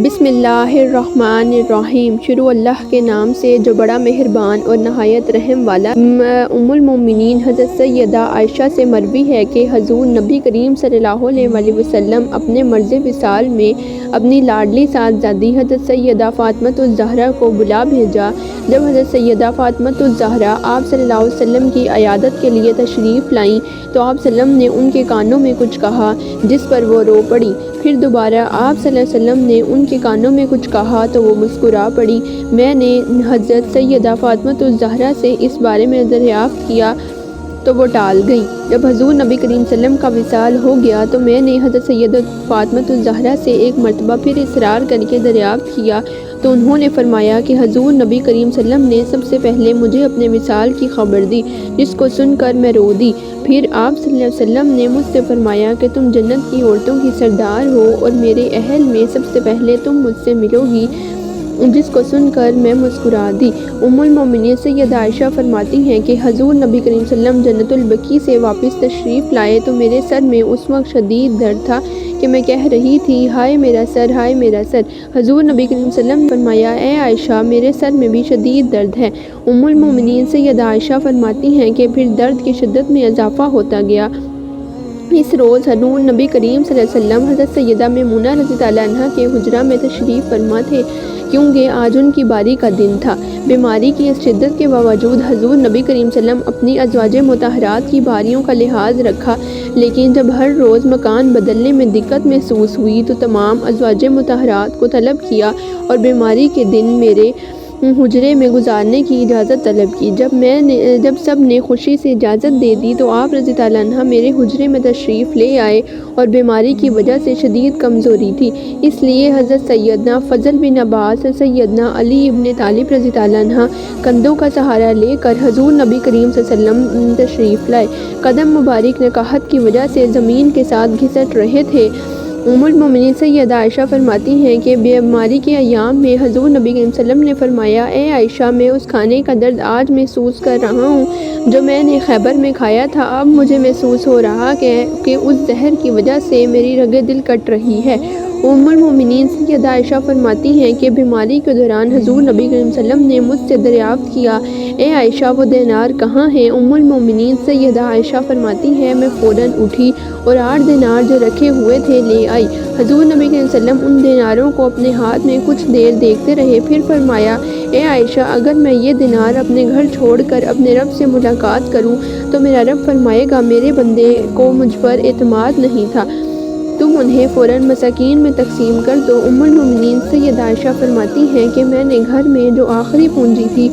بسم اللہ الرحمن الرحیم۔ شروع اللہ کے نام سے جو بڑا مہربان اور نہایت رحم والا۔ ام المومنین حضرت سیدہ عائشہ سے مروی ہے کہ حضور نبی کریم صلی اللہ علیہ وسلم اپنے مرض وصال میں اپنی لاڈلی صاحبزادی حضرت سیدہ فاطمۃ الزہرا کو بلا بھیجا۔ جب حضرت سیدہ فاطمۃ الزہرا آپ صلی اللہ علیہ وسلم کی عیادت کے لیے تشریف لائیں تو آپ صلی اللہ علیہ وسلم نے ان کے کانوں میں کچھ کہا جس پر وہ رو پڑی۔ پھر دوبارہ آپ صلی اللہ علیہ وسلم نے ان کے کانوں میں کچھ کہا تو وہ مسکرا پڑی۔ میں نے حضرت سیدہ فاطمۃ الزہرا سے اس بارے میں دریافت کیا تو وہ ٹال گئیں۔ جب حضور نبی کریم صلی اللہ علیہ وسلم کا وصال ہو گیا تو میں نے حضرت سیدہ فاطمۃ الزہرا سے ایک مرتبہ پھر اصرار کر کے دریافت کیا تو انہوں نے فرمایا کہ حضور نبی کریم صلی اللہ علیہ وسلم نے سب سے پہلے مجھے اپنے وصال کی خبر دی، جس کو سن کر میں رو دی۔ پھر آپ صلی اللہ علیہ وسلم نے مجھ سے فرمایا کہ تم جنت کی عورتوں کی سردار ہو اور میرے اہل میں سب سے پہلے تم مجھ سے ملو گی، جس کو سن کر میں مسکرا دی۔ ام المومنین سیدہ عائشہ فرماتی ہیں کہ حضور نبی کریم صلی اللہ علیہ وسلم جنت البقیع سے واپس تشریف لائے تو میرے سر میں اس وقت شدید درد تھا کہ میں کہہ رہی تھی، ہائے میرا سر، ہائے میرا سر۔ حضور نبی کریم صلی اللہ علیہ وسلم نے فرمایا، اے عائشہ میرے سر میں بھی شدید درد ہے۔ ام المومنین سیدہ عائشہ فرماتی ہیں کہ پھر درد کی شدت میں اضافہ ہوتا گیا۔ اس روز حضور نبی کریم صلی اللہ علیہ وسلم حضرت سیدہ میمونہ رضی اللہ عنہا کے حجرہ میں تشریف فرما تھے، کیونکہ آج ان کی باری کا دن تھا۔ بیماری کی اس شدت کے باوجود حضور نبی کریم صلی اللہ علیہ وسلم اپنی ازواج مطہرات کی باریوں کا لحاظ رکھا، لیکن جب ہر روز مکان بدلنے میں دقت محسوس ہوئی تو تمام ازواج مطہرات کو طلب کیا اور بیماری کے دن میرے حجرے میں گزارنے کی اجازت طلب کی۔ جب سب نے خوشی سے اجازت دے دی تو آپ رضی اللہ عنہ میرے حجرے میں تشریف لے آئے اور بیماری کی وجہ سے شدید کمزوری تھی، اس لیے حضرت سیدنا فضل بن عباس اور سیدنا علی ابن طالب رضی اللہ عنہ کندھوں کا سہارا لے کر حضور نبی کریم صلی اللہ علیہ وسلم تشریف لائے۔ قدم مبارک نکاحت کی وجہ سے زمین کے ساتھ گھسٹ رہے تھے۔ ام المومنین سیدہ عائشہ فرماتی ہیں کہ بیماری کے ایام میں حضور نبی کریم صلی اللہ علیہ وسلم نے فرمایا، اے عائشہ میں اس کھانے کا درد آج محسوس کر رہا ہوں جو میں نے خیبر میں کھایا تھا۔ اب مجھے محسوس ہو رہا کہ اس زہر کی وجہ سے میری رگیں دل کٹ رہی ہے۔ ام المومنین سیدہ عائشہ فرماتی ہیں کہ بیماری کے دوران حضور نبی کریم صلی اللہ علیہ وسلم نے مجھ سے دریافت کیا، اے عائشہ وہ دینار کہاں ہیں؟ ام المومنین سیدہ عائشہ فرماتی ہیں میں فوراً اٹھی اور 8 دینار جو رکھے ہوئے تھے لے آئی۔ حضور نبی کریم صلی اللہ علیہ وسلم ان دیناروں کو اپنے ہاتھ میں کچھ دیر دیکھتے رہے، پھر فرمایا، اے عائشہ اگر میں یہ دینار اپنے گھر چھوڑ کر اپنے رب سے ملاقات کروں تو میرا رب فرمائے گا میرے بندے کو مجھ پر اعتماد نہیں تھا، تم انہیں فوراً مساکین میں تقسیم کر دو۔ ام المومنین سیدہ عائشہ فرماتی ہیں کہ میں نے گھر میں جو آخری پونجی تھی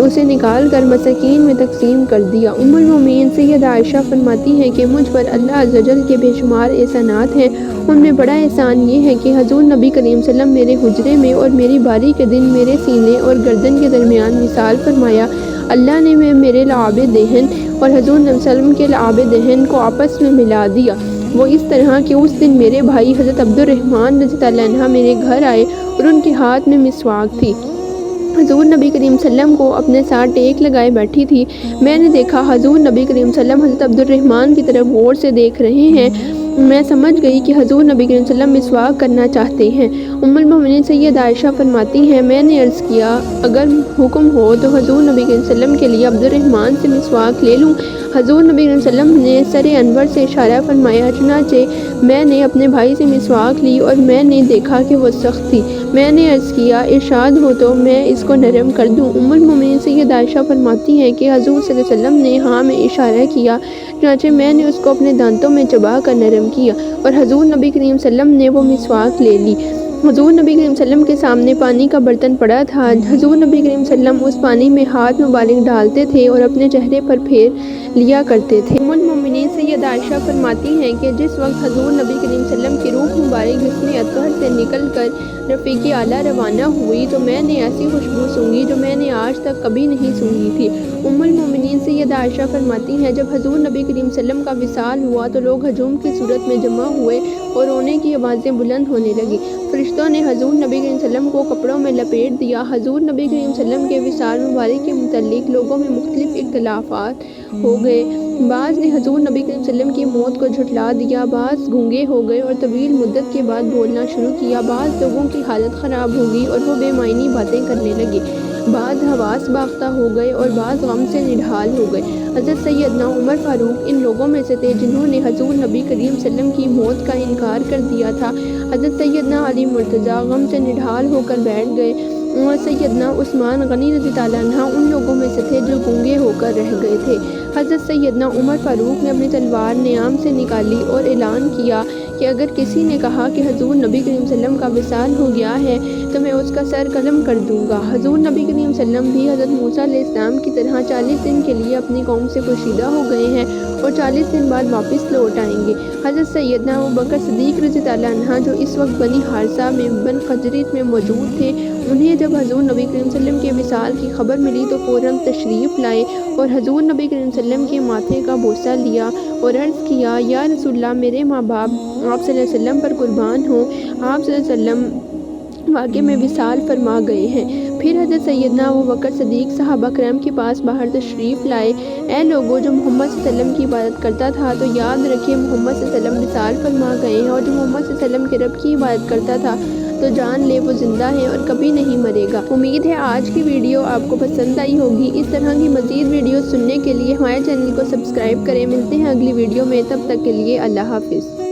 اسے نکال کر مساکین میں تقسیم کر دیا۔ ام المومنین سیدہ عائشہ فرماتی ہیں کہ مجھ پر اللہ عز و جل کے بے شمار احسانات ہیں، ان میں بڑا احسان یہ ہے کہ حضور نبی کریم صلی اللہ علیہ وسلم میرے حجرے میں اور میری باری کے دن میرے سینے اور گردن کے درمیان وصال فرمایا۔ اللہ نے میرے لعاب دہن اور حضور نبی صلی اللہ علیہ وسلم کے لعاب دہن کو آپس میں ملا دیا، وہ اس طرح کہ اس دن میرے بھائی حضرت عبد الرحمن رضی اللہ عنہ میرے گھر آئے اور ان کے ہاتھ میں مسواک تھی۔ حضور نبی کریم صلی اللہ علیہ وسلم کو اپنے ساتھ ٹیک لگائے بیٹھی تھی۔ میں نے دیکھا حضور نبی کریم صلی اللہ علیہ وسلم حضرت عبد الرحمن کی طرف غور سے دیکھ رہے ہیں۔ میں سمجھ گئی کہ حضور نبی کریم صلی اللہ علیہ وسلم مسواک کرنا چاہتے ہیں۔ ام المومنین سیدہ عائشہ فرماتی ہیں میں نے عرض کیا، اگر حکم ہو تو حضور نبی کریم صلی اللہ علیہ وسلم کے لیے عبد الرحمن سے مسواک لے لوں۔ حضور نبی کریم صلی اللہ علیہ وسلم نے سر انور سے اشارہ فرمایا، چنانچہ میں نے اپنے بھائی سے مسواک لی اور میں نے دیکھا کہ وہ سخت تھی۔ میں نے عرض کیا، ارشاد ہو تو میں اس کو نرم کر دوں۔ ام المومنین سیدہ عائشہ فرماتی ہیں کہ حضور صلی اللہ علیہ وسلم نے ہاں میں اشارہ کیا، چنانچہ میں نے اس کو اپنے دانتوں میں چبا کر نرم کیا اور حضور نبی کریم صلی اللہ علیہ وسلم نے وہ مسواک لے لی۔ حضور نبی کریم صلی اللہ علیہ وسلم کے سامنے پانی کا برتن پڑا تھا۔ حضور نبی کریم صلی اللہ علیہ وسلم اس پانی میں ہاتھ مبارک ڈالتے تھے اور اپنے چہرے پر پھیر لیا کرتے تھے۔ ام المومنین سیدہ عائشہ فرماتی ہیں کہ جس وقت حضور نبی کریم صلی اللہ علیہ وسلم کی روح مبارک جسم اطہر سے نکل کر رفیق اعلیٰ روانہ ہوئی تو میں نے ایسی خوشبو سونگھی جو میں نے آج تک کبھی نہیں سونگھی تھی۔ ام المومنین سیدہ عائشہ فرماتی ہیں جب حضور نبی کریم صلی اللہ علیہ وسلم کا وصال ہوا تو لوگ ہجوم کی صورت میں جمع ہوئے اور رونے کی آوازیں بلند ہونے لگیں۔ فرشتوں نے حضور نبی کریم صلی اللہ علیہ وسلم کو کپڑوں میں لپیٹ دیا۔ حضور نبی کریم صلی اللہ علیہ وسلم کے وصال مبارک کے متعلق لوگوں میں مختلف اختلافات ہو گئے۔ بعض نے حضور نبی کریم صلی اللہ علیہ وسلم کی موت کو جھٹلا دیا، بعض گونگے ہو گئے اور طویل مدت کے بعد بولنا شروع کیا، بعض لوگوں کی حالت خراب ہو گئی اور وہ بے معنی باتیں کرنے لگے، بعض حواس باختہ ہو گئے اور بعض غم سے نڈھال ہو گئے۔ حضرت سیدنا عمر فاروق ان لوگوں میں سے تھے جنہوں نے حضور نبی کریم صلی اللہ علیہ وسلم کی موت کا انکار کر دیا تھا۔ حضرت سیدنا علی مرتضیٰ غم سے نڈھال ہو کر بیٹھ گئے اور سیدنا عثمان غنی رضی اللہ عنہ ان لوگوں میں سے تھے جو گونگے ہو کر رہ گئے تھے۔ حضرت سیدنا عمر فاروق نے اپنی تلوار نیام سے نکالی اور اعلان کیا کہ اگر کسی نے کہا کہ حضور نبی کریم صلی اللہ علیہ وسلم کا وصال ہو گیا ہے تو میں اس کا سر قلم کر دوں گا۔ حضور نبی کریم صلی اللہ علیہ وسلم بھی حضرت موسیٰ علیہ السلام کی طرح 40 دن کے لیے اپنی قوم سے پوشیدہ ہو گئے ہیں اور 40 دن بعد واپس لوٹ آئیں گے۔ حضرت سیدنا ابوبکر صدیق رضی اللہ عنہ جو اس وقت بنی حارثہ میں بن خجریت میں موجود تھے، انہیں جب حضور نبی کریم صلی اللہ علیہ وسلم کے وصال کی خبر ملی تو فوراً تشریف لائے اور حضور نبی کریم صلی اللہ علیہ وسلم کے ماتھے کا بوسہ لیا اور عرض کیا، یا رسول اللہ، میرے ماں باپ آپ صلی اللہ علیہ وسلم پر قربان ہوں، آپ صلی اللہ علیہ وسلم واقعے میں وصال فرما گئے ہیں۔ پھر حضرت سیدنا ابوبکر صدیق صحابہ کرام کے پاس باہر تشریف لائے۔ اے لوگو، جو محمد صلی اللہ علیہ وسلم کی عبادت کرتا تھا تو یاد رکھے محمد صلی اللہ علیہ وسلم وصال فرما گئے ہیں، اور جو محمد صلی اللہ علیہ وسلم کے رب کی عبادت کرتا تھا تو جان لے وہ زندہ ہے اور کبھی نہیں مرے گا۔ امید ہے آج کی ویڈیو آپ کو پسند آئی ہوگی۔ اس طرح کی مزید ویڈیو سننے کے لیے ہمارے چینل کو سبسکرائب کریں۔ ملتے ہیں اگلی ویڈیو میں، تب تک کے لیے اللہ حافظ۔